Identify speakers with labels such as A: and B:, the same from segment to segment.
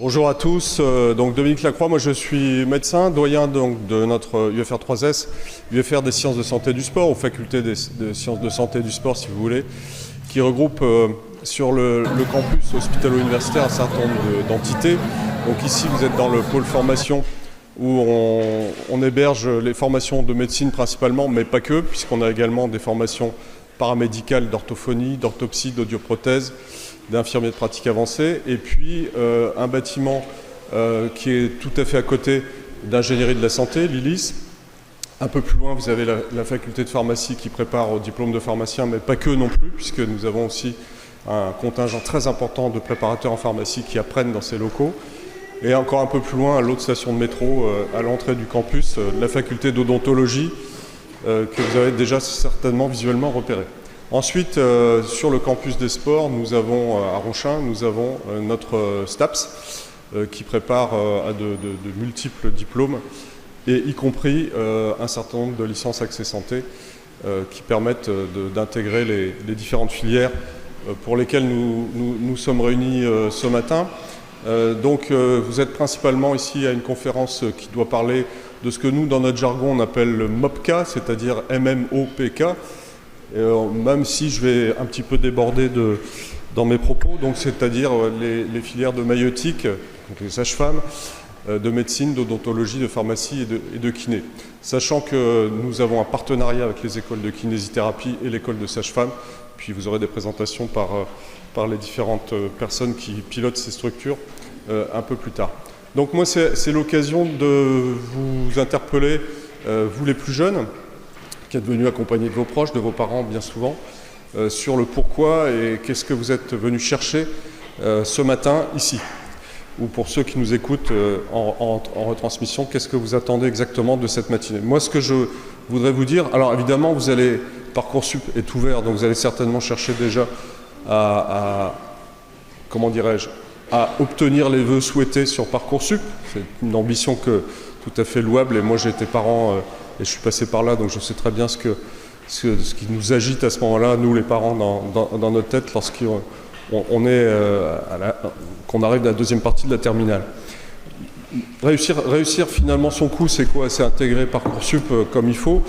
A: Bonjour à tous, donc Dominique Lacroix, moi je suis médecin, doyen donc, de notre UFR 3S, UFR des sciences de santé du sport, ou faculté des sciences de santé du sport si vous voulez, qui regroupe sur le campus hospitalo-universitaire un certain nombre d'entités. Donc ici vous êtes dans le pôle formation où on héberge les formations de médecine principalement, mais pas que, puisqu'on a également des formations paramédicales d'orthophonie, d'orthopsie, d'audioprothèse, d'infirmiers de pratique avancée, et puis un bâtiment qui est tout à fait à côté d'ingénierie de la santé, l'ILIS. Un peu plus loin, vous avez la faculté de pharmacie qui prépare au diplôme de pharmacien, mais pas que non plus, puisque nous avons aussi un contingent très important de préparateurs en pharmacie qui apprennent dans ces locaux. Et encore un peu plus loin, à l'autre station de métro, à l'entrée du campus, la faculté d'odontologie, que vous avez déjà certainement visuellement repérée. Ensuite, sur le campus des sports, nous avons à Ronchin, nous avons notre STAPS qui prépare à de multiples diplômes, et y compris un certain nombre de licences accès santé qui permettent d'intégrer les différentes filières pour lesquelles nous sommes réunis ce matin. Donc vous êtes principalement ici à une conférence qui doit parler de ce que nous, dans notre jargon, on appelle le MOPK, c'est-à-dire MMOPK, même si je vais un petit peu déborder dans mes propos, donc c'est-à-dire les filières de maïeutique, donc les sages-femmes, de médecine, d'odontologie, de pharmacie et de kiné. Sachant que nous avons un partenariat avec les écoles de kinésithérapie et l'école de sages-femmes, puis vous aurez des présentations par les différentes personnes qui pilotent ces structures un peu plus tard. Donc moi, c'est l'occasion de vous interpeller, vous les plus jeunes, qui êtes venus accompagner de vos proches, de vos parents bien souvent, sur le pourquoi et qu'est-ce que vous êtes venus chercher ce matin ici. Ou pour ceux qui nous écoutent en retransmission, qu'est-ce que vous attendez exactement de cette matinée? Moi, ce que je voudrais vous dire, alors évidemment, Parcoursup est ouvert, donc vous allez certainement chercher déjà comment dirais-je, à obtenir les vœux souhaités sur Parcoursup. C'est une ambition tout à fait louable, et moi j'ai été parent et je suis passé par là, donc je sais très bien ce qui nous agite à ce moment-là, nous les parents, dans notre tête, lorsqu'on qu'on arrive à la deuxième partie de la terminale. Réussir finalement son coup, c'est quoi? C'est intégrer Parcoursup comme il faut,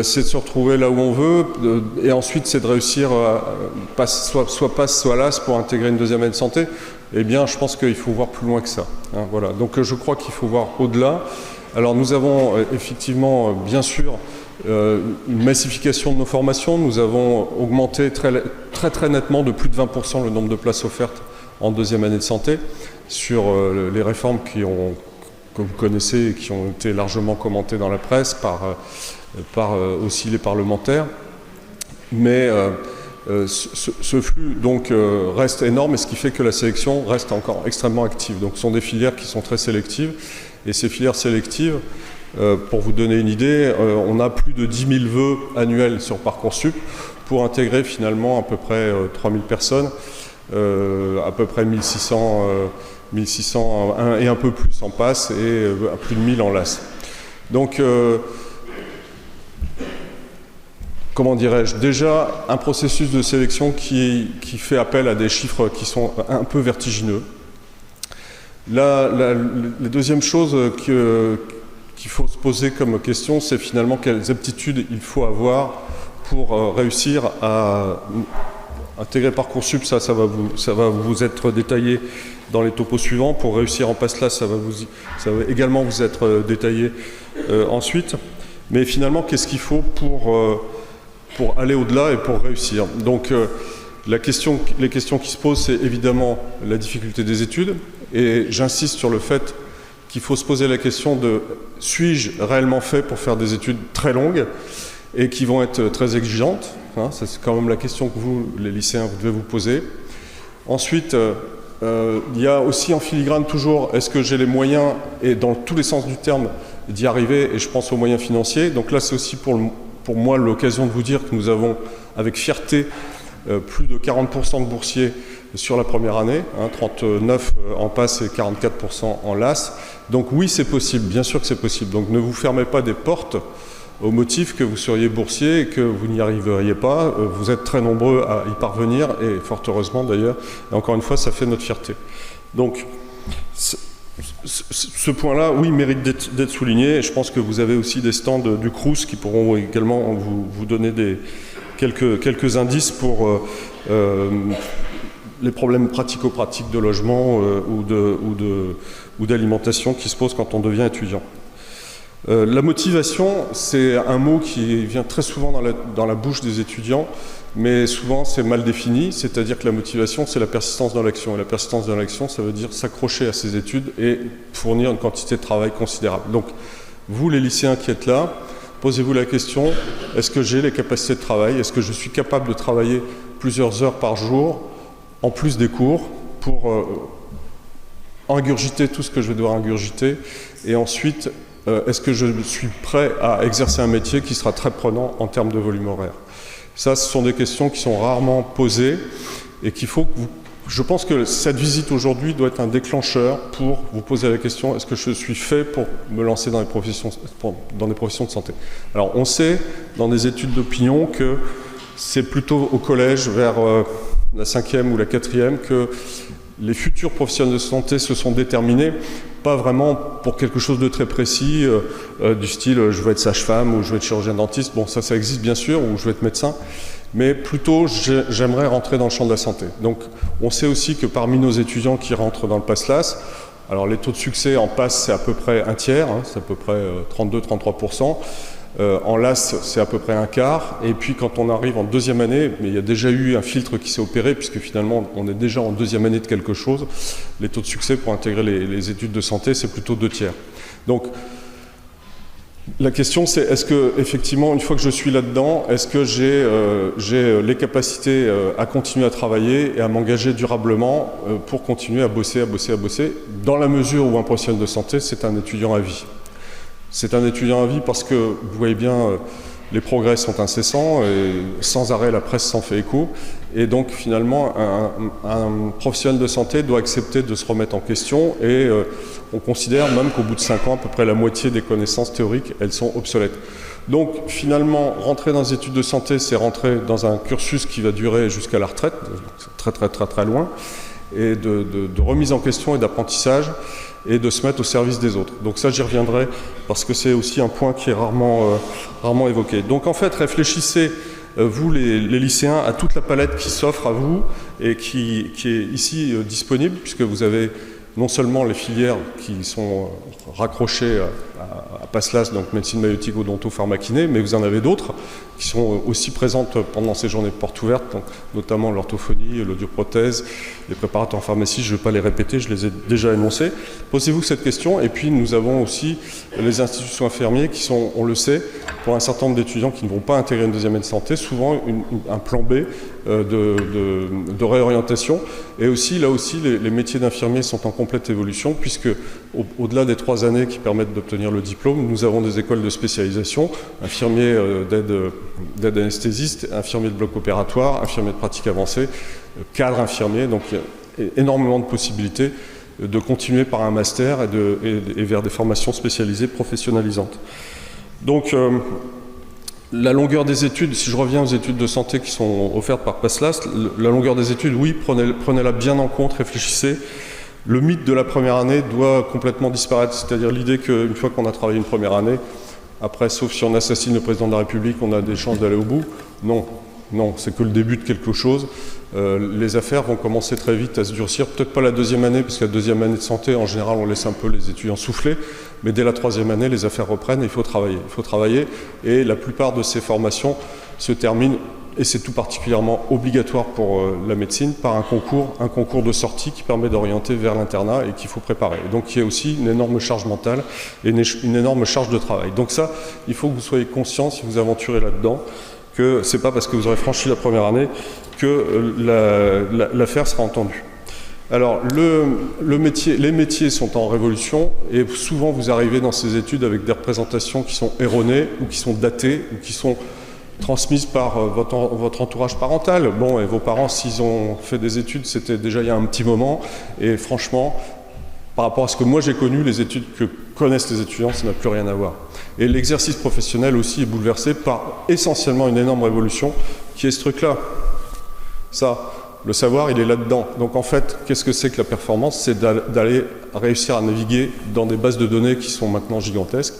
A: c'est de se retrouver là où on veut, et ensuite c'est de réussir, soit passe, soit LAS pour intégrer une deuxième année de santé. Eh bien, je pense qu'il faut voir plus loin que ça. Hein, voilà. Donc je crois qu'il faut voir au-delà. Alors nous avons effectivement, bien sûr, une massification de nos formations. Nous avons augmenté très nettement de plus de 20% le nombre de places offertes en deuxième année de santé sur les réformes que vous connaissez et qui ont été largement commentées dans la presse par aussi les parlementaires. Mais ce flux donc reste énorme, et ce qui fait que la sélection reste encore extrêmement active. Donc ce sont des filières qui sont très sélectives, et ces filières sélectives, pour vous donner une idée, on a plus de 10 000 vœux annuels sur Parcoursup pour intégrer finalement à peu près 3 000 personnes, à peu près 1600 et un peu plus en passe, et plus de 1000 en LAS. Donc comment dirais-je, déjà un processus de sélection qui fait appel à des chiffres qui sont un peu vertigineux. La deuxième chose qu'il faut se poser comme question, c'est finalement quelles aptitudes il faut avoir pour réussir à intégrer Parcoursup. Ça va vous être détaillé dans les topos suivants. Pour réussir en PASS-LAS, ça va également vous être détaillé ensuite. Mais finalement, qu'est-ce qu'il faut pour aller au-delà et pour réussir? Donc les questions qui se posent, c'est évidemment la difficulté des études, et j'insiste sur le fait qu'il faut se poser la question de suis-je réellement fait pour faire des études très longues et qui vont être très exigeantes, hein, c'est quand même la question que vous, les lycéens, vous devez vous poser. Ensuite, il y a aussi en filigrane toujours, est-ce que j'ai les moyens, et dans tous les sens du terme, d'y arriver, et je pense aux moyens financiers. Donc là, c'est aussi pour moi l'occasion de vous dire que nous avons, avec fierté, plus de 40% de boursiers sur la première année, hein, 39 en PASS et 44% en LAS. Donc oui, c'est possible, bien sûr que c'est possible. Donc ne vous fermez pas des portes au motif que vous seriez boursier et que vous n'y arriveriez pas. Vous êtes très nombreux à y parvenir, et fort heureusement d'ailleurs. Et encore une fois, ça fait notre fierté. Donc Ce point-là, oui, mérite d'être souligné. Et je pense que vous avez aussi des stands du Crous qui pourront également vous donner quelques indices pour les problèmes pratico-pratiques de logement ou d'alimentation qui se posent quand on devient étudiant. La motivation, c'est un mot qui vient très souvent dans la bouche des étudiants, mais souvent c'est mal défini, c'est-à-dire que la motivation, c'est la persistance dans l'action. Et la persistance dans l'action, ça veut dire s'accrocher à ses études et fournir une quantité de travail considérable. Donc, vous, les lycéens qui êtes là, posez-vous la question, est-ce que j'ai les capacités de travail? Est-ce que je suis capable de travailler plusieurs heures par jour, en plus des cours, pour ingurgiter tout ce que je vais devoir ingurgiter? Et ensuite, est-ce que je suis prêt à exercer un métier qui sera très prenant en termes de volume horaire? Ça, ce sont des questions qui sont rarement posées et qu'il faut que vous... Je pense que cette visite aujourd'hui doit être un déclencheur pour vous poser la question, est-ce que je suis fait pour me lancer dans les professions de santé? Alors, on sait, dans des études d'opinion, que c'est plutôt au collège, vers la 5e ou la 4e, que les futurs professionnels de santé se sont déterminés, pas vraiment pour quelque chose de très précis, du style je veux être sage-femme ou je veux être chirurgien dentiste, bon ça existe bien sûr, ou je veux être médecin, mais plutôt j'aimerais rentrer dans le champ de la santé. Donc on sait aussi que parmi nos étudiants qui rentrent dans le PASS-LAS, alors les taux de succès en PASS c'est à peu près un tiers, hein, c'est à peu près 32-33%, en LAS, c'est à peu près un quart. Et puis quand on arrive en deuxième année, mais il y a déjà eu un filtre qui s'est opéré, puisque finalement on est déjà en deuxième année de quelque chose, les taux de succès pour intégrer les études de santé, c'est plutôt 2 tiers. Donc la question c'est, est-ce que effectivement, une fois que je suis là-dedans, est-ce que j'ai les capacités à continuer à travailler et à m'engager durablement pour continuer à bosser, dans la mesure où un professionnel de santé, c'est un étudiant à vie. C'est un étudiant à vie parce que, vous voyez bien, les progrès sont incessants et sans arrêt la presse s'en fait écho. Et donc finalement, un professionnel de santé doit accepter de se remettre en question et on considère même qu'au bout de 5 ans, à peu près la moitié des connaissances théoriques, elles sont obsolètes. Donc finalement, rentrer dans les études de santé, c'est rentrer dans un cursus qui va durer jusqu'à la retraite, très loin, et de remise en question et d'apprentissage, et de se mettre au service des autres. Donc ça, j'y reviendrai, parce que c'est aussi un point qui est rarement évoqué. Donc en fait, réfléchissez, vous les lycéens, à toute la palette qui s'offre à vous et qui est ici disponible, puisque vous avez non seulement les filières qui sont raccrochées à PASS-LAS, donc médecine maïeutique, odonto, pharmakiné, mais vous en avez d'autres qui sont aussi présentes pendant ces journées de portes ouvertes, donc notamment l'orthophonie, l'audioprothèse, les préparateurs en pharmacie, je ne vais pas les répéter, je les ai déjà énoncés. Posez-vous cette question, et puis nous avons aussi les institutions infirmiers qui sont, on le sait, pour un certain nombre d'étudiants qui ne vont pas intégrer une deuxième année de santé, souvent un plan B de réorientation. Et aussi, là aussi, les métiers d'infirmiers sont en complète évolution, puisque au-delà des 3 années qui permettent d'obtenir le diplôme, nous avons des écoles de spécialisation, infirmiers d'aide anesthésiste, infirmiers de bloc opératoire, infirmiers de pratique avancée, cadre infirmier, donc il y a énormément de possibilités de continuer par un master et vers des formations spécialisées professionnalisantes. Donc, la longueur des études, si je reviens aux études de santé qui sont offertes par PASS-LAS, la longueur des études, oui, prenez-la bien en compte, réfléchissez. Le mythe de la première année doit complètement disparaître, c'est-à-dire l'idée qu'une fois qu'on a travaillé une première année, après, sauf si on assassine le président de la République, on a des chances d'aller au bout. Non, c'est que le début de quelque chose. Les affaires vont commencer très vite à se durcir, peut-être pas la deuxième année, parce que la deuxième année de santé, en général, on laisse un peu les étudiants souffler, mais dès la 3e année, les affaires reprennent et il faut travailler. Et la plupart de ces formations se terminent, et c'est tout particulièrement obligatoire pour la médecine, par un concours de sortie qui permet d'orienter vers l'internat et qu'il faut préparer. Et donc il y a aussi une énorme charge mentale et une énorme charge de travail. Donc ça, il faut que vous soyez conscient, si vous aventurez là-dedans, que c'est pas parce que vous aurez franchi la première année que l'affaire sera entendue. Alors, les métiers sont en révolution et souvent vous arrivez dans ces études avec des représentations qui sont erronées ou qui sont datées ou qui sont transmises par votre entourage parental. Bon, et vos parents, s'ils ont fait des études, c'était déjà il y a un petit moment. Et franchement, par rapport à ce que moi j'ai connu, les études que connaissent les étudiants, ça n'a plus rien à voir. Et l'exercice professionnel aussi est bouleversé par essentiellement une énorme révolution qui est ce truc-là. Ça, Le savoir, il est là-dedans. Donc en fait, qu'est-ce que c'est que la performance? C'est d'aller réussir à naviguer dans des bases de données qui sont maintenant gigantesques.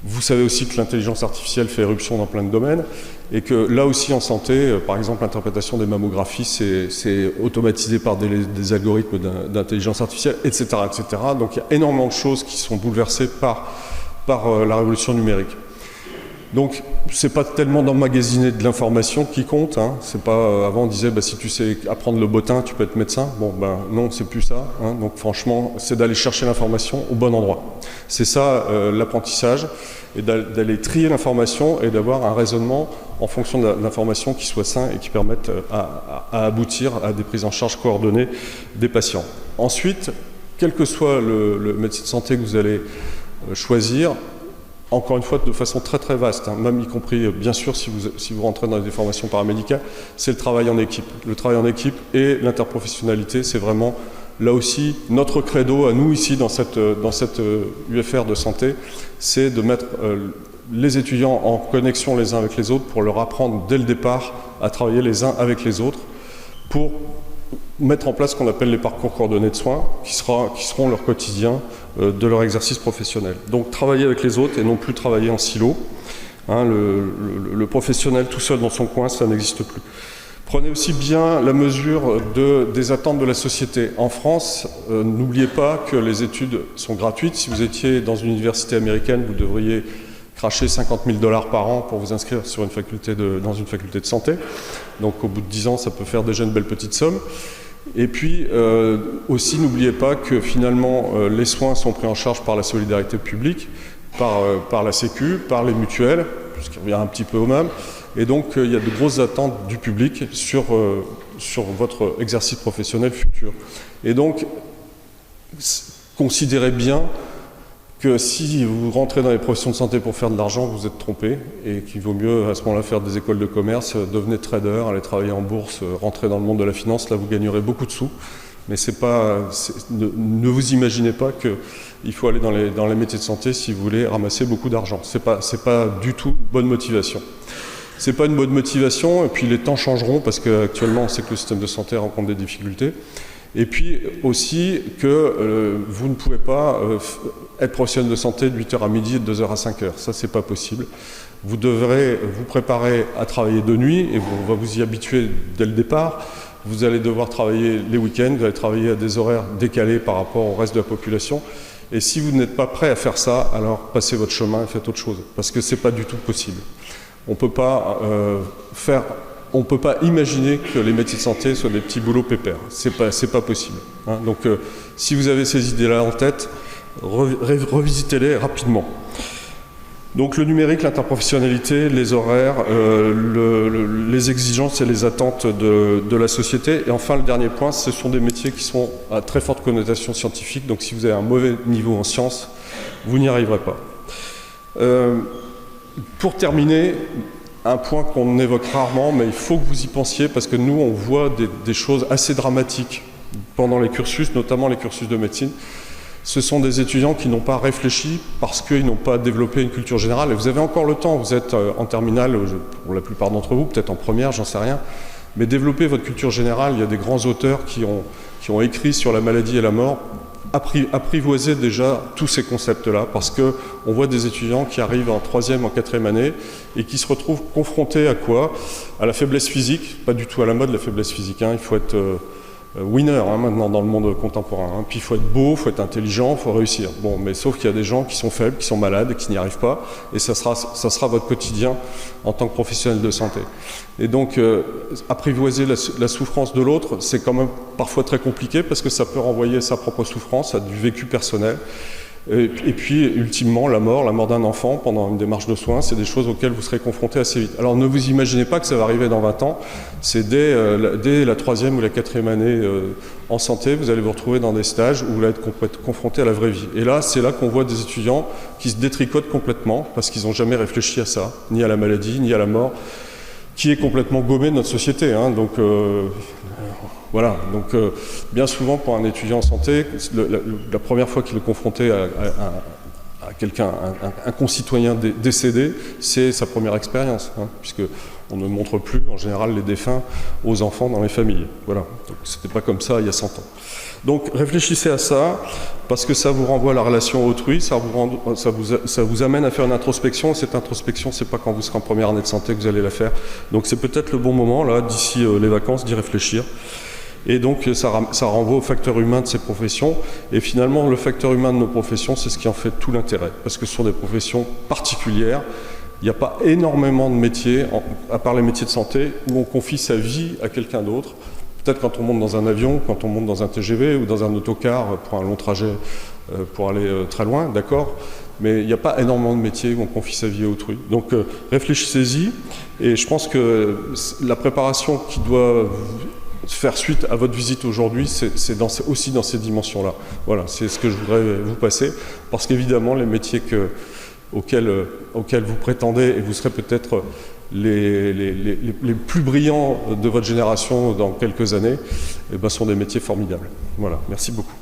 A: Vous savez aussi que l'intelligence artificielle fait éruption dans plein de domaines et que là aussi en santé, par exemple l'interprétation des mammographies, c'est automatisé par des algorithmes d'intelligence artificielle, etc., etc. Donc il y a énormément de choses qui sont bouleversées par la révolution numérique. Donc c'est pas tellement d'emmagasiner de l'information qui compte. Hein. C'est pas avant on disait si tu sais apprendre le bottin, tu peux être médecin. Bon non, c'est plus ça. Hein. Donc franchement, c'est d'aller chercher l'information au bon endroit. C'est ça l'apprentissage, et d'aller trier l'information et d'avoir un raisonnement en fonction de l'information qui soit sain et qui permette à aboutir à des prises en charge coordonnées des patients. Ensuite, quel que soit le médecin de santé que vous allez choisir, encore une fois, de façon très très vaste, hein, même y compris, bien sûr, si vous rentrez dans des formations paramédicales, c'est le travail en équipe. Le travail en équipe et l'interprofessionnalité, c'est vraiment, là aussi, notre credo à nous ici, dans cette UFR de santé, c'est de mettre les étudiants en connexion les uns avec les autres pour leur apprendre dès le départ à travailler les uns avec les autres pour mettre en place ce qu'on appelle les parcours coordonnés de soins, qui seront leur quotidien de leur exercice professionnel. Donc travailler avec les autres et non plus travailler en silo. Hein, le professionnel tout seul dans son coin, ça n'existe plus. Prenez aussi bien la mesure des attentes de la société. En France, n'oubliez pas que les études sont gratuites. Si vous étiez dans une université américaine, vous devriez cracher 50 000 $ par an pour vous inscrire dans une faculté de santé. Donc au bout de 10 ans, ça peut faire déjà une belle petite somme. Et puis aussi, n'oubliez pas que finalement, les soins sont pris en charge par la solidarité publique, par la Sécu, par les mutuelles, ce qui revient un petit peu au même. Et donc, il y a de grosses attentes du public sur votre exercice professionnel futur. Et donc, considérez bien que si vous rentrez dans les professions de santé pour faire de l'argent, vous êtes trompé et qu'il vaut mieux à ce moment-là faire des écoles de commerce, devenez trader, aller travailler en bourse, rentrer dans le monde de la finance, là vous gagnerez beaucoup de sous. Mais ne vous imaginez pas qu'il faut aller dans les métiers de santé si vous voulez ramasser beaucoup d'argent. C'est pas du tout une bonne motivation. C'est pas une bonne motivation, et puis les temps changeront parce qu'actuellement on sait que le système de santé rencontre des difficultés. Et puis aussi que vous ne pouvez pas être professionnel de santé de 8h à midi et de 2h à 5h. Ça, c'est pas possible. Vous devrez vous préparer à travailler de nuit et on va vous y habituer dès le départ. Vous allez devoir travailler les week-ends, vous allez travailler à des horaires décalés par rapport au reste de la population. Et si vous n'êtes pas prêt à faire ça, alors passez votre chemin et faites autre chose. Parce que c'est pas du tout possible. On peut pas imaginer que les métiers de santé soient des petits boulots pépères. C'est pas possible. Hein. Donc, si vous avez ces idées-là en tête, revisitez-les rapidement. Donc, le numérique, l'interprofessionnalité, les horaires, les exigences et les attentes de la société. Et enfin, le dernier point, ce sont des métiers qui sont à très forte connotation scientifique. Donc, si vous avez un mauvais niveau en sciences, vous n'y arriverez pas. Pour terminer, un point qu'on évoque rarement, mais il faut que vous y pensiez, parce que nous, on voit des choses assez dramatiques pendant les cursus, notamment les cursus de médecine. Ce sont des étudiants qui n'ont pas réfléchi parce qu'ils n'ont pas développé une culture générale. Et vous avez encore le temps, vous êtes en terminale, pour la plupart d'entre vous, peut-être en première, j'en sais rien. Mais développez votre culture générale. Il y a des grands auteurs qui ont écrit sur la maladie et la mort. Apprivoiser déjà tous ces concepts-là, parce qu'on voit des étudiants qui arrivent en 3e, en 4e année et qui se retrouvent confrontés à quoi? À la faiblesse physique, pas du tout à la mode la faiblesse physique, hein. Il faut être winner maintenant dans le monde contemporain, hein. Puis il faut être beau, il faut être intelligent, il faut réussir. Bon, mais sauf qu'il y a des gens qui sont faibles, qui sont malades et qui n'y arrivent pas, et ça sera votre quotidien en tant que professionnel de santé. Et donc, apprivoiser la souffrance de l'autre, c'est quand même parfois très compliqué parce que ça peut renvoyer sa propre souffrance à du vécu personnel. Et puis, ultimement, la mort d'un enfant pendant une démarche de soins, c'est des choses auxquelles vous serez confrontés assez vite. Alors, ne vous imaginez pas que ça va arriver dans 20 ans. C'est dès la 3e ou la 4e année en santé, vous allez vous retrouver dans des stages où vous allez être confronté à la vraie vie. Et là, c'est là qu'on voit des étudiants qui se détricotent complètement parce qu'ils n'ont jamais réfléchi à ça, ni à la maladie, ni à la mort, qui est complètement gommé de notre société. Hein. Donc, voilà. Donc, bien souvent, pour un étudiant en santé, la première fois qu'il est confronté à à quelqu'un, un concitoyen décédé, c'est sa première expérience, hein, puisque on ne montre plus en général les défunts aux enfants dans les familles. Voilà, donc c'était pas comme ça il y a 100 ans. Donc réfléchissez à ça, parce que ça vous renvoie à la relation autrui, ça vous amène à faire une introspection. Cette introspection, c'est pas quand vous serez en première année de santé que vous allez la faire. Donc c'est peut-être le bon moment, là, d'ici les vacances, d'y réfléchir. Et donc ça renvoie au facteur humain de ces professions. Et finalement, le facteur humain de nos professions, c'est ce qui en fait tout l'intérêt. Parce que ce sont des professions particulières. Il n'y a pas énormément de métiers, à part les métiers de santé, où on confie sa vie à quelqu'un d'autre. Peut-être quand on monte dans un avion, quand on monte dans un TGV ou dans un autocar pour un long trajet, pour aller très loin, d'accord. Mais il n'y a pas énormément de métiers où on confie sa vie à autrui. Donc réfléchissez-y. Et je pense que la préparation qui doit faire suite à votre visite aujourd'hui, c'est aussi dans ces dimensions-là. Voilà, c'est ce que je voudrais vous passer, parce qu'évidemment, les métiers auxquels vous prétendez, et vous serez peut-être les plus brillants de votre génération dans quelques années, eh ben, sont des métiers formidables. Voilà, merci beaucoup.